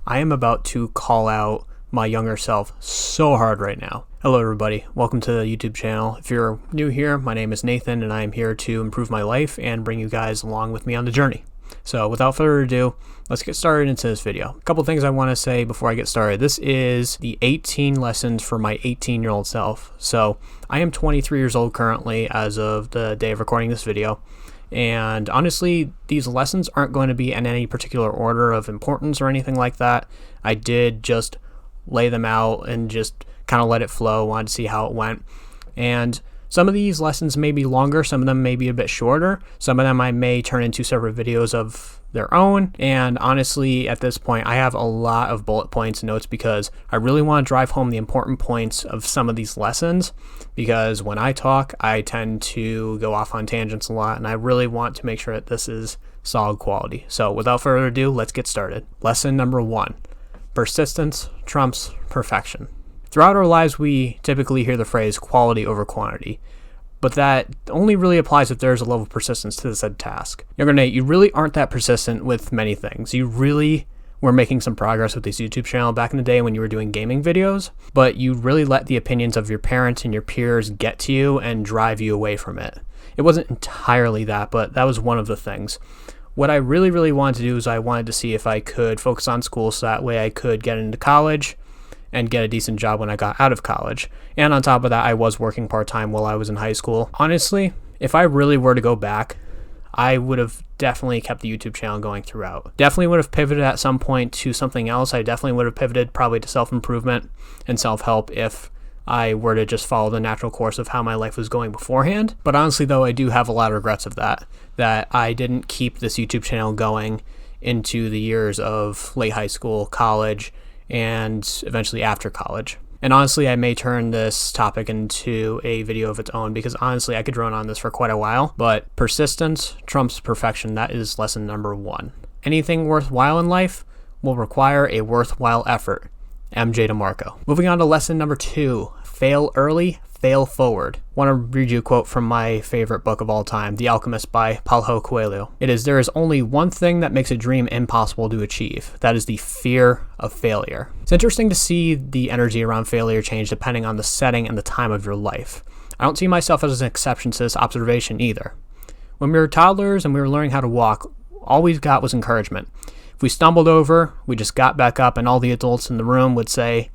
I am about to call out my younger self so hard right now. Hello everybody, welcome to the YouTube channel. If you're new here, my name is Nathan and I am here to improve my life and bring you guys along with me on the journey. So without further ado, let's get started into this video. A couple things I want to say before I get started. This is the 18 lessons for my 18-year-old self. So I am 23 years old currently as of the day of recording this video. And honestly, these lessons aren't going to be in any particular order of importance or anything like that. I did just lay them out and just kind of let it flow, wanted to see how it went. And some of these lessons may be longer, some of them may be a bit shorter, some of them I may turn into separate videos of their own. And honestly, at this point, I have a lot of bullet points and notes because I really want to drive home the important points of some of these lessons, because when I talk, I tend to go off on tangents a lot, and I really want to make sure that this is solid quality. So without further ado, let's get started. Lesson number 1, persistence trumps perfection. Throughout our lives, we typically hear the phrase quality over quantity, but that only really applies if there's a level of persistence to the said task. Younger Nate, you really aren't that persistent with many things. You really were making some progress with this YouTube channel back in the day when you were doing gaming videos, but you really let the opinions of your parents and your peers get to you and drive you away from it. It wasn't entirely that, but that was one of the things. What I really wanted to do is I wanted to see if I could focus on school so that way I could get into college and get a decent job when I got out of college. And on top of that, I was working part-time while I was in high school. Honestly, if I really were to go back, I would have definitely kept the YouTube channel going throughout. Definitely would have pivoted at some point to something else. I definitely would have pivoted probably to self-improvement and self-help if I were to just follow the natural course of how my life was going beforehand. But honestly though, I do have a lot of regrets of that I didn't keep this YouTube channel going into the years of late high school, college, and eventually after college. And honestly, I may turn this topic into a video of its own because honestly, I could drone on this for quite a while, but persistence trumps perfection. That is lesson number 1. Anything worthwhile in life will require a worthwhile effort. MJ DeMarco. Moving on to lesson number 2, fail early, fail forward. I want to read you a quote from my favorite book of all time, The Alchemist by Paulo Coelho. It is, "There is only one thing that makes a dream impossible to achieve. That is the fear of failure." It's interesting to see the energy around failure change depending on the setting and the time of your life. I don't see myself as an exception to this observation either. When we were toddlers and we were learning how to walk, all we got was encouragement. If we stumbled over, we just got back up and all the adults in the room would say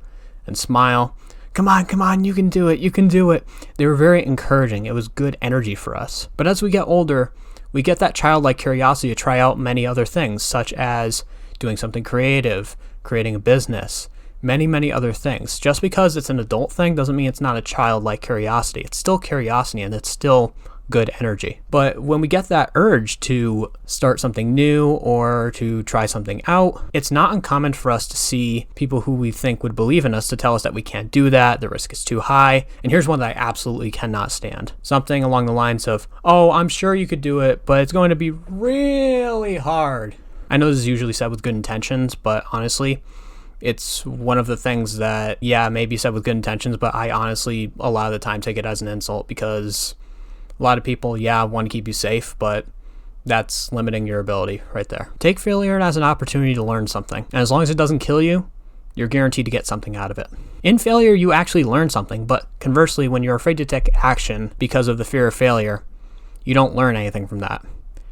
and smile, come on, you can do it, you can do it. They were very encouraging. It was good energy for us. But as we get older, we get that childlike curiosity to try out many other things, such as doing something creative, creating a business, many other things. Just because it's an adult thing doesn't mean it's not a childlike curiosity. It's still curiosity and it's still good energy. But when we get that urge to start something new or to try something out, it's not uncommon for us to see people who we think would believe in us to tell us that we can't do that, the risk is too high. And here's one that I absolutely cannot stand. Something along the lines of, oh, I'm sure you could do it, but it's going to be really hard. I know this is usually said with good intentions, but honestly, it's one of the things that, yeah, maybe said with good intentions, but I honestly, a lot of the time, take it as an insult because a lot of people, yeah, want to keep you safe, but that's limiting your ability right there. Take failure as an opportunity to learn something. And as long as it doesn't kill you, you're guaranteed to get something out of it. In failure, you actually learn something, but conversely, when you're afraid to take action because of the fear of failure, you don't learn anything from that.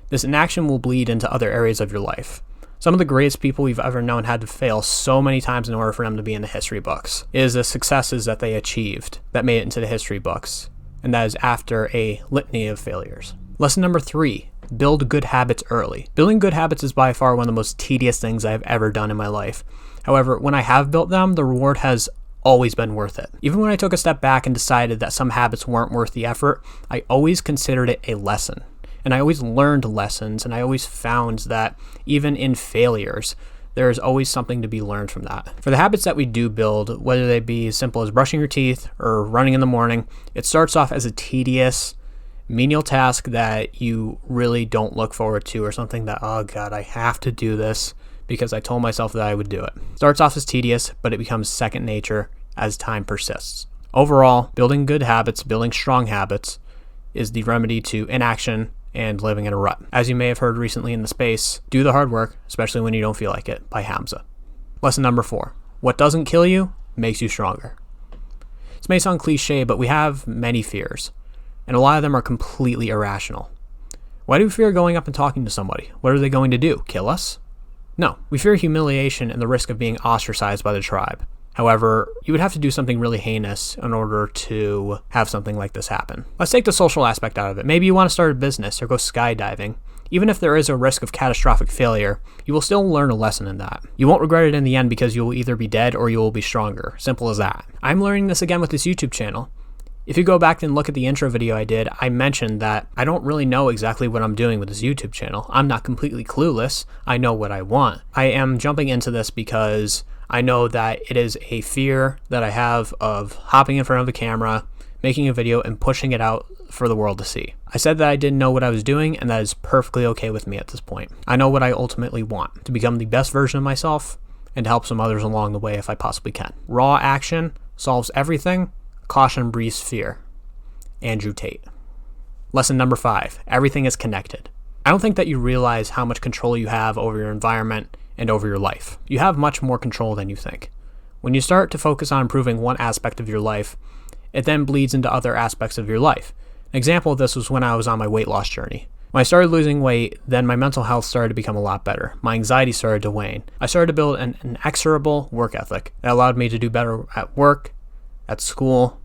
This inaction will bleed into other areas of your life. Some of the greatest people we've ever known had to fail so many times in order for them to be in the history books. It is the successes that they achieved that made it into the history books. And that is after a litany of failures. Lesson number 3, build good habits early. Building good habits is by far one of the most tedious things I've ever done in my life. However, when I have built them, the reward has always been worth it. Even when I took a step back and decided that some habits weren't worth the effort, I always considered it a lesson. And I always learned lessons, and I always found that even in failures, there is always something to be learned from that. For the habits that we do build, whether they be as simple as brushing your teeth or running in the morning, it starts off as a tedious, menial task that you really don't look forward to, or something that, oh God, I have to do this because I told myself that I would do it. Starts off as tedious, but it becomes second nature as time persists. Overall, building good habits, building strong habits is the remedy to inaction and living in a rut. As you may have heard recently in the space, do the hard work, especially when you don't feel like it, by Hamza. Lesson number 4. What doesn't kill you makes you stronger. This may sound cliche, but we have many fears, and a lot of them are completely irrational. Why do we fear going up and talking to somebody? What are they going to do? Kill us? No, we fear humiliation and the risk of being ostracized by the tribe. However, you would have to do something really heinous in order to have something like this happen. Let's take the social aspect out of it. Maybe you want to start a business or go skydiving. Even if there is a risk of catastrophic failure, you will still learn a lesson in that. You won't regret it in the end because you will either be dead or you will be stronger. Simple as that. I'm learning this again with this YouTube channel. If you go back and look at the intro video I did, I mentioned that I don't really know exactly what I'm doing with this YouTube channel. I'm not completely clueless. I know what I want. I am jumping into this because I know that it is a fear that I have of hopping in front of the camera, making a video, and pushing it out for the world to see. I said that I didn't know what I was doing, and that is perfectly okay with me at this point. I know what I ultimately want, to become the best version of myself and to help some others along the way if I possibly can. Raw action solves everything. Caution breeds fear. Andrew Tate. Lesson number 5. Everything is connected. I don't think that you realize how much control you have over your environment and over your life. You have much more control than you think. When you start to focus on improving one aspect of your life, it then bleeds into other aspects of your life. An example of this was when I was on my weight loss journey. When I started losing weight, then my mental health started to become a lot better. My anxiety started to wane. I started to build an inexorable work ethic that allowed me to do better at work, at school,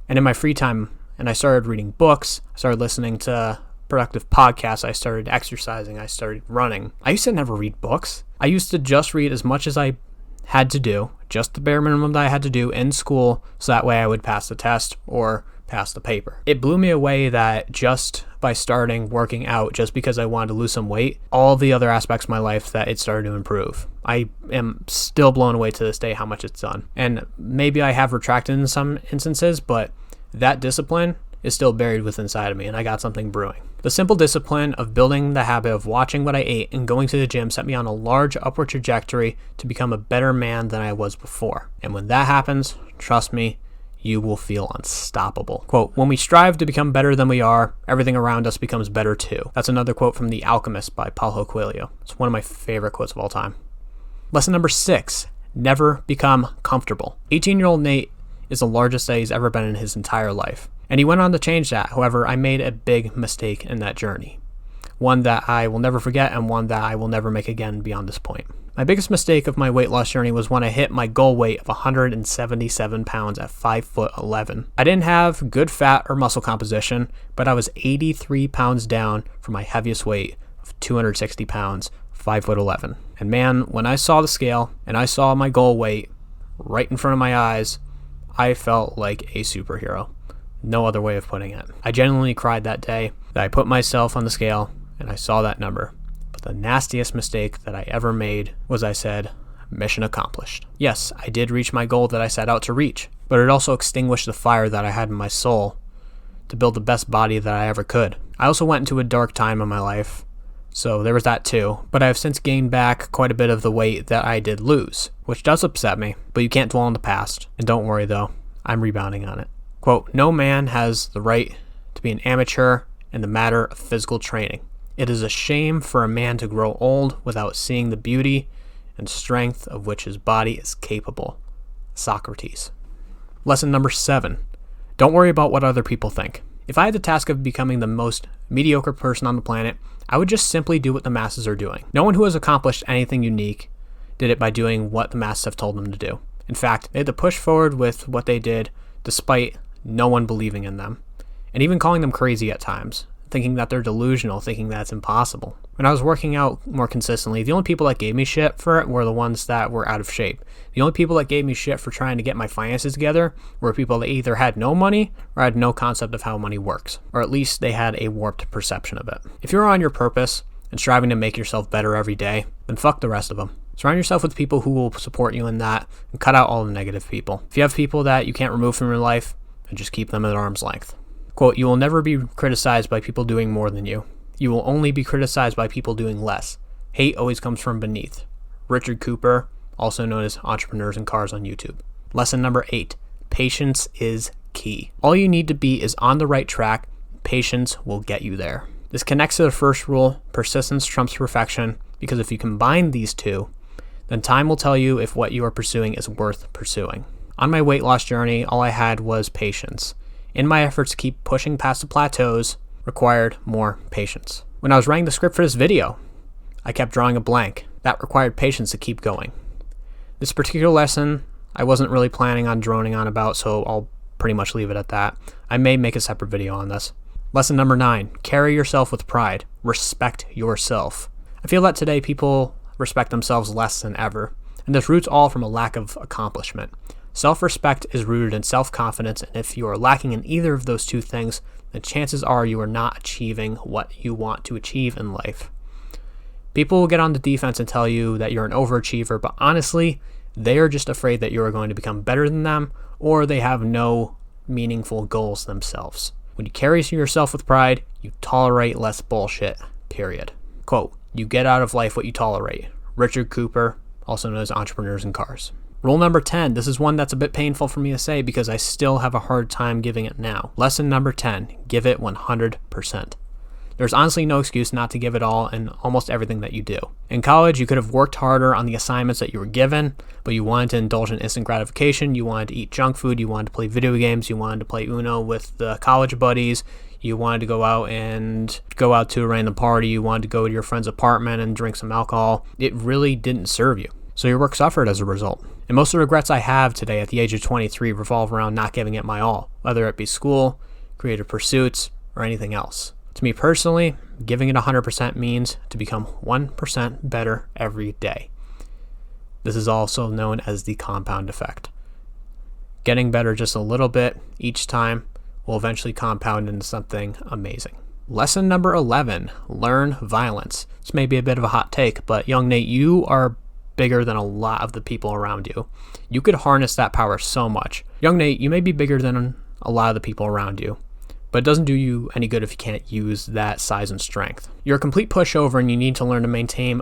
and in my free time. And I started reading books. I started listening to productive podcasts. I started exercising. I started running. I used to never read books. I used to just read as much as I had to do, just the bare minimum that I had to do in school, so that way I would pass the test or pass the paper. It blew me away that just by starting working out, just because I wanted to lose some weight, all the other aspects of my life that it started to improve. I am still blown away to this day how much it's done. And maybe I have retracted in some instances, but that discipline is still buried within inside of me, and I got something brewing. The simple discipline of building the habit of watching what I ate and going to the gym set me on a large upward trajectory to become a better man than I was before. And when that happens, trust me, you will feel unstoppable. Quote, when we strive to become better than we are, everything around us becomes better too. That's another quote from The Alchemist by Paulo Coelho. It's one of my favorite quotes of all time. Lesson number 6, never become comfortable. 18-year-old Nate is the largest that he's ever been in his entire life. And he went on to change that. However, I made a big mistake in that journey. One that I will never forget and one that I will never make again beyond this point. My biggest mistake of my weight loss journey was when I hit my goal weight of 177 pounds at 5'11". I didn't have good fat or muscle composition, but I was 83 pounds down from my heaviest weight of 260 pounds, 5'11". And man, when I saw the scale and I saw my goal weight right in front of my eyes, I felt like a superhero. No other way of putting it. I genuinely cried that day that I put myself on the scale and I saw that number. But the nastiest mistake that I ever made was I said, mission accomplished. Yes, I did reach my goal that I set out to reach, but it also extinguished the fire that I had in my soul to build the best body that I ever could. I also went into a dark time in my life, so there was that too, but I have since gained back quite a bit of the weight that I did lose, which does upset me, but you can't dwell on the past. And don't worry though, I'm rebounding on it. Quote, no man has the right to be an amateur in the matter of physical training. It is a shame for a man to grow old without seeing the beauty and strength of which his body is capable. Socrates. Lesson number 7. Don't worry about what other people think. If I had the task of becoming the most mediocre person on the planet, I would just simply do what the masses are doing. No one who has accomplished anything unique did it by doing what the masses have told them to do. In fact, they had to push forward with what they did despite no one believing in them, and even calling them crazy at times, thinking that they're delusional, thinking that's impossible. When I was working out more consistently, the only people that gave me shit for it were the ones that were out of shape. The only people that gave me shit for trying to get my finances together were people that either had no money or had no concept of how money works, or at least they had a warped perception of it. If you're on your purpose and striving to make yourself better every day, then fuck the rest of them. Surround yourself with people who will support you in that and cut out all the negative people. If you have people that you can't remove from your life, then just keep them at arm's length. Quote, you will never be criticized by people doing more than you. You will only be criticized by people doing less. Hate always comes from beneath. Richard Cooper, also known as Entrepreneurs in Cars on YouTube. Lesson number 8. Patience is key. All you need to be is on the right track. Patience will get you there. This connects to the first rule, persistence trumps perfection, because if you combine these two, then time will tell you if what you are pursuing is worth pursuing. On my weight loss journey, all I had was patience. In my efforts to keep pushing past the plateaus required more patience. When I was writing the script for this video, I kept drawing a blank. That required patience to keep going. This particular lesson, I wasn't really planning on droning on about, so I'll pretty much leave it at that. I may make a separate video on this. Lesson number 9, carry yourself with pride. Respect yourself. I feel that today people respect themselves less than ever, and this roots all from a lack of accomplishment. Self-respect is rooted in self-confidence, and if you are lacking in either of those two things, then chances are you are not achieving what you want to achieve in life. People will get on the defense and tell you that you're an overachiever, but honestly, they are just afraid that you are going to become better than them, or they have no meaningful goals themselves. When you carry yourself with pride, you tolerate less bullshit, period. Quote, you get out of life what you tolerate. Richard Cooper, also known as Entrepreneurs in Cars. Rule number 10, this is one that's a bit painful for me to say because I still have a hard time giving it now. Lesson number 10, give it 100%. There's honestly no excuse not to give it all in almost everything that you do. In college, you could have worked harder on the assignments that you were given, but you wanted to indulge in instant gratification, you wanted to eat junk food, you wanted to play video games, you wanted to play Uno with the college buddies, you wanted to go out to a random party, you wanted to go to your friend's apartment and drink some alcohol. It really didn't serve you. So your work suffered as a result. And most of the regrets I have today at the age of 23 revolve around not giving it my all, whether it be school, creative pursuits, or anything else. To me personally, giving it 100% means to become 1% better every day. This is also known as the compound effect. Getting better just a little bit each time will eventually compound into something amazing. Lesson number 11, learn violence. This may be a bit of a hot take, but young Nate, you are bigger than a lot of the people around you. You could harness that power so much. Young Nate, you may be bigger than a lot of the people around you, but it doesn't do you any good if you can't use that size and strength. You're a complete pushover and you need to learn to maintain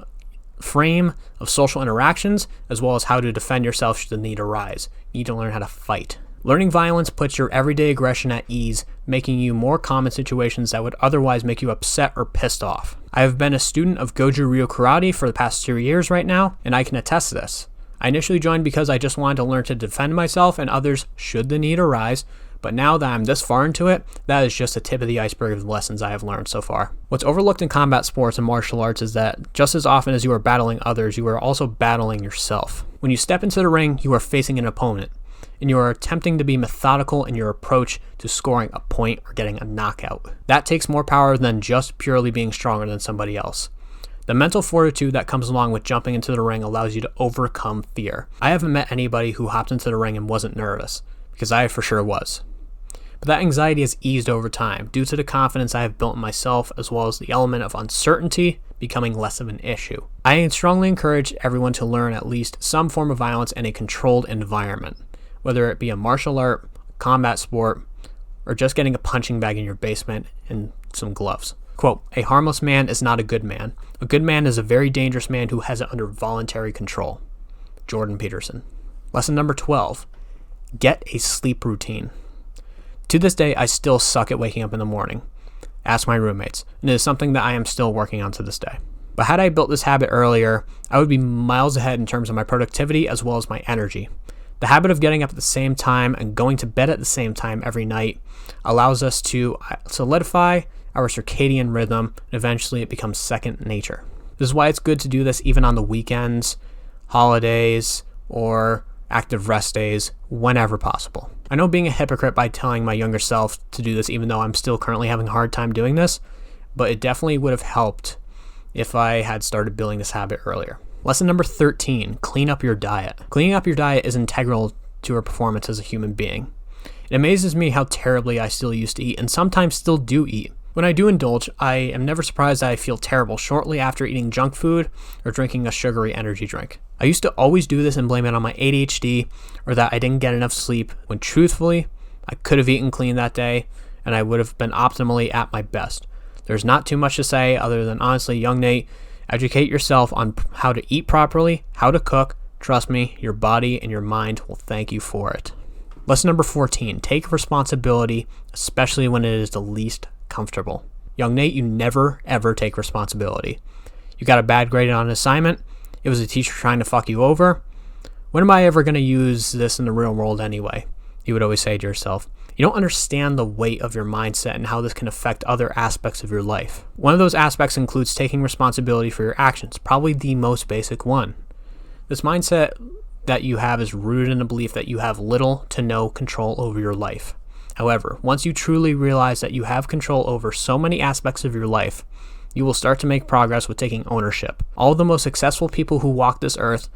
a frame of social interactions as well as how to defend yourself should the need arise. You need to learn how to fight. Learning violence puts your everyday aggression at ease, making you more calm in situations that would otherwise make you upset or pissed off. I have been a student of Goju Ryu Karate for the past 2 years right now, and I can attest to this. I initially joined because I just wanted to learn to defend myself and others should the need arise, but now that I'm this far into it, that is just the tip of the iceberg of the lessons I have learned so far. What's overlooked in combat sports and martial arts is that just as often as you are battling others, you are also battling yourself. When you step into the ring, you are facing an opponent, and you are attempting to be methodical in your approach to scoring a point or getting a knockout. That takes more power than just purely being stronger than somebody else. The mental fortitude that comes along with jumping into the ring allows you to overcome fear. I haven't met anybody who hopped into the ring and wasn't nervous, because I for sure was. But that anxiety has eased over time due to the confidence I have built in myself as well as the element of uncertainty becoming less of an issue. I strongly encourage everyone to learn at least some form of violence in a controlled environment, whether it be a martial art, combat sport, or just getting a punching bag in your basement and some gloves. Quote, a harmless man is not a good man. A good man is a very dangerous man who has it under voluntary control. Jordan Peterson. Lesson number 12, get a sleep routine. To this day, I still suck at waking up in the morning. Ask my roommates, and it is something that I am still working on to this day. But had I built this habit earlier, I would be miles ahead in terms of my productivity as well as my energy. The habit of getting up at the same time and going to bed at the same time every night allows us to solidify our circadian rhythm, and eventually it becomes second nature. This is why it's good to do this even on the weekends, holidays, or active rest days, whenever possible. I know being a hypocrite by telling my younger self to do this even though I'm still currently having a hard time doing this, but it definitely would have helped if I had started building this habit earlier. Lesson number 13, clean up your diet. Cleaning up your diet is integral to your performance as a human being. It amazes me how terribly I still used to eat and sometimes still do eat. When I do indulge, I am never surprised that I feel terrible shortly after eating junk food or drinking a sugary energy drink. I used to always do this and blame it on my ADHD or that I didn't get enough sleep, when truthfully, I could have eaten clean that day and I would have been optimally at my best. There's not too much to say other than honestly, young Nate, educate yourself on how to eat properly, how to cook. Trust me, your body and your mind will thank you for it. Lesson number 14, take responsibility, especially when it is the least comfortable. Young Nate, you never ever take responsibility. You got a bad grade on an assignment, It was a teacher trying to fuck you over. When am I ever going to use this in the real world anyway? You would always say to yourself. You don't understand the weight of your mindset and how this can affect other aspects of your life. One of those aspects includes taking responsibility for your actions, probably the most basic one. This mindset that you have is rooted in the belief that you have little to no control over your life. However, once you truly realize that you have control over so many aspects of your life, you will start to make progress with taking ownership. All of the most successful people who walked this earth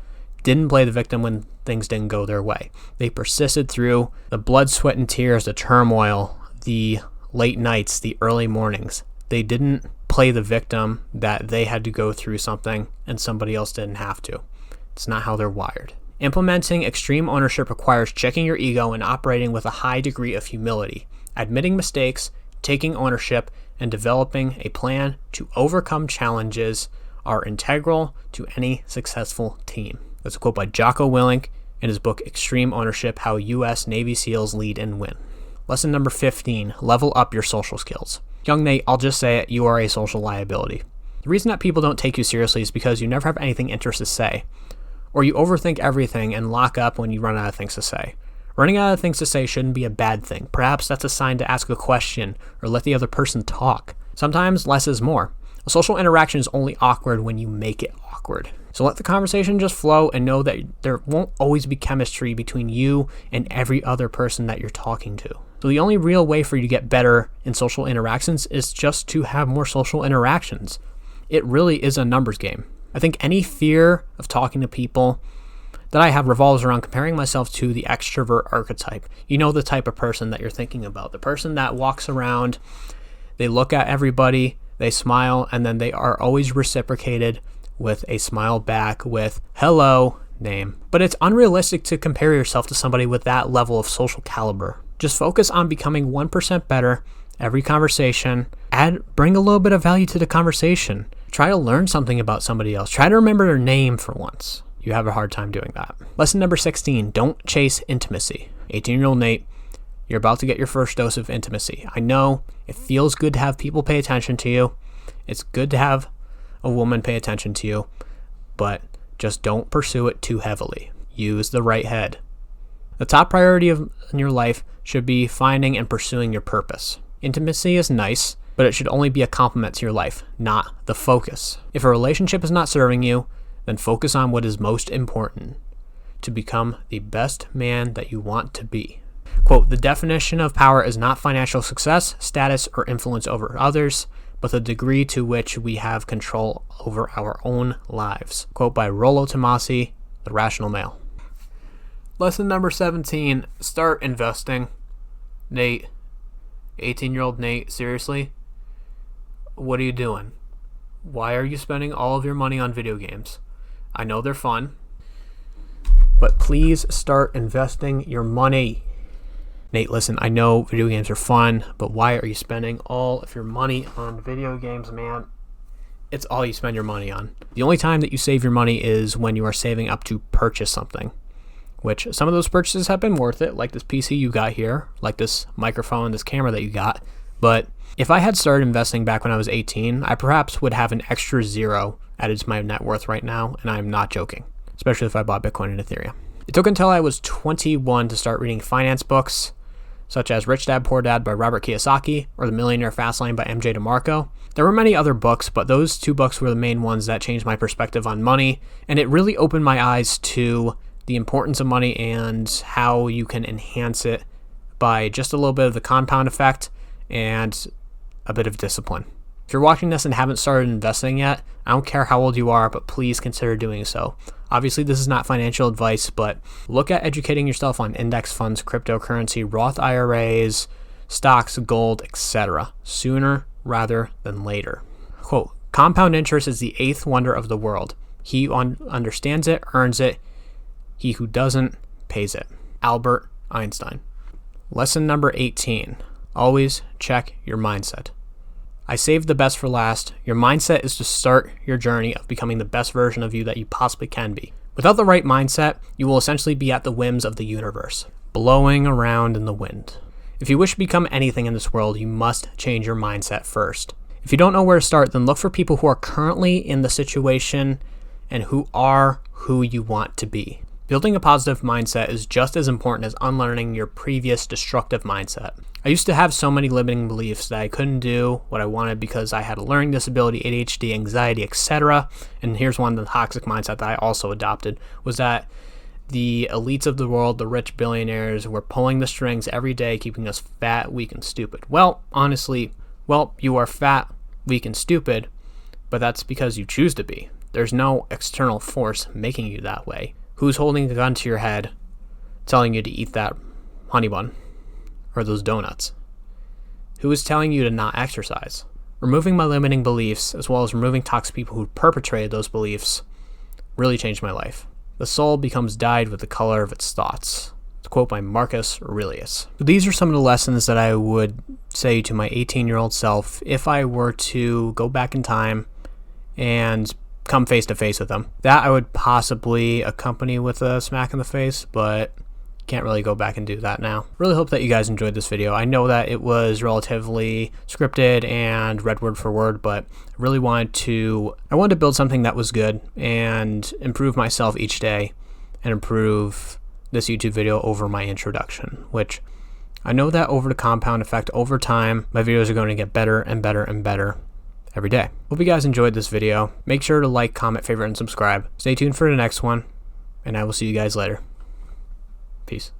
didn't play the victim when things didn't go their way. They persisted through the blood, sweat, and tears, the turmoil, the late nights, the early mornings. They didn't play the victim that they had to go through something and somebody else didn't have to. It's not how they're wired. Implementing extreme ownership requires checking your ego and operating with a high degree of humility, admitting mistakes, taking ownership, and developing a plan to overcome challenges are integral to any successful team. That's a quote by Jocko Willink in his book Extreme Ownership: How U.S. Navy SEALs Lead and Win. Lesson number 15, level up your social skills. Young Nate, I'll just say it, you are a social liability. The reason that people don't take you seriously is because you never have anything interesting to say, or you overthink everything and lock up when you run out of things to say. Running out of things to say shouldn't be a bad thing. Perhaps that's a sign to ask a question or let the other person talk. Sometimes less is more. A social interaction is only awkward when you make it awkward. So let the conversation just flow and know that there won't always be chemistry between you and every other person that you're talking to. So the only real way for you to get better in social interactions is just to have more social interactions. It really is a numbers game. I think any fear of talking to people that I have revolves around comparing myself to the extrovert archetype. You know the type of person that you're thinking about. The person that walks around, they look at everybody, they smile, and then they are always reciprocated with a smile back with hello, name. But it's unrealistic to compare yourself to somebody with that level of social caliber. Just focus on becoming 1% better every conversation. Bring a little bit of value to the conversation. Try to learn something about somebody else. Try to remember their name for once. You have a hard time doing that. Lesson number 16, don't chase intimacy. 18-year-old Nate, you're about to get your first dose of intimacy. I know it feels good to have people pay attention to you. It's good to have a woman pay attention to you, but just don't pursue it too heavily. Use the right head. The top priority in your life should be finding and pursuing your purpose. Intimacy is nice, but it should only be a complement to your life, not the focus. If a relationship is not serving you, then focus on what is most important to become the best man that you want to be. Quote, the definition of power is not financial success, status, or influence over others, but the degree to which we have control over our own lives. Quote by Rollo Tomasi, The Rational Male. Lesson number 17, start investing. Nate, 18-year-old Nate, seriously? What are you doing? Why are you spending all of your money on video games? I know they're fun, but please start investing your money. Nate, listen, I know video games are fun, but why are you spending all of your money on video games, man? It's all you spend your money on. The only time that you save your money is when you are saving up to purchase something, which some of those purchases have been worth it, like this PC you got here, like this microphone, this camera that you got. But if I had started investing back when I was 18, I perhaps would have an extra zero added to my net worth right now, and I'm not joking, especially if I bought Bitcoin and Ethereum. It took until I was 21 to start reading finance books, such as Rich Dad, Poor Dad by Robert Kiyosaki or The Millionaire Fastlane by MJ DeMarco. There were many other books, but those two books were the main ones that changed my perspective on money, and it really opened my eyes to the importance of money and how you can enhance it by just a little bit of the compound effect and a bit of discipline. If you're watching this and haven't started investing yet, I don't care how old you are, but please consider doing so. Obviously, this is not financial advice, but look at educating yourself on index funds, cryptocurrency, Roth IRAs, stocks, gold, etc. sooner rather than later. Quote, compound interest is the eighth wonder of the world. He who understands it earns it. He who doesn't pays it. Albert Einstein. Lesson number 18. Always check your mindset. I saved the best for last. Your mindset is to start your journey of becoming the best version of you that you possibly can be. Without the right mindset, you will essentially be at the whims of the universe, blowing around in the wind. If you wish to become anything in this world, you must change your mindset first. If you don't know where to start, then look for people who are currently in the situation and who are who you want to be. Building a positive mindset is just as important as unlearning your previous destructive mindset. I used to have so many limiting beliefs that I couldn't do what I wanted because I had a learning disability, ADHD, anxiety, etc. And here's one of the toxic mindset that I also adopted, was that the elites of the world, the rich billionaires, were pulling the strings every day, keeping us fat, weak, and stupid. Well, honestly, you are fat, weak, and stupid, but that's because you choose to be. There's no external force making you that way. Who's holding a gun to your head telling you to eat that honey bun or those donuts? Who is telling you to not exercise? Removing my limiting beliefs, as well as removing toxic people who perpetrated those beliefs, really changed my life. The soul becomes dyed with the color of its thoughts. To quote by Marcus Aurelius. These are some of the lessons that I would say to my 18-year-old self if I were to go back in time and come face to face with them. That I would possibly accompany with a smack in the face, but can't really go back and do that now. Really hope that you guys enjoyed this video. I know that it was relatively scripted and read word for word, but I really wanted to build something that was good and improve myself each day and improve this YouTube video over my introduction, which I know that over the compound effect, over time, my videos are going to get better and better and better every day. Hope you guys enjoyed this video. Make sure to like, comment, favorite, and subscribe. Stay tuned for the next one, and I will see you guys later. Peace.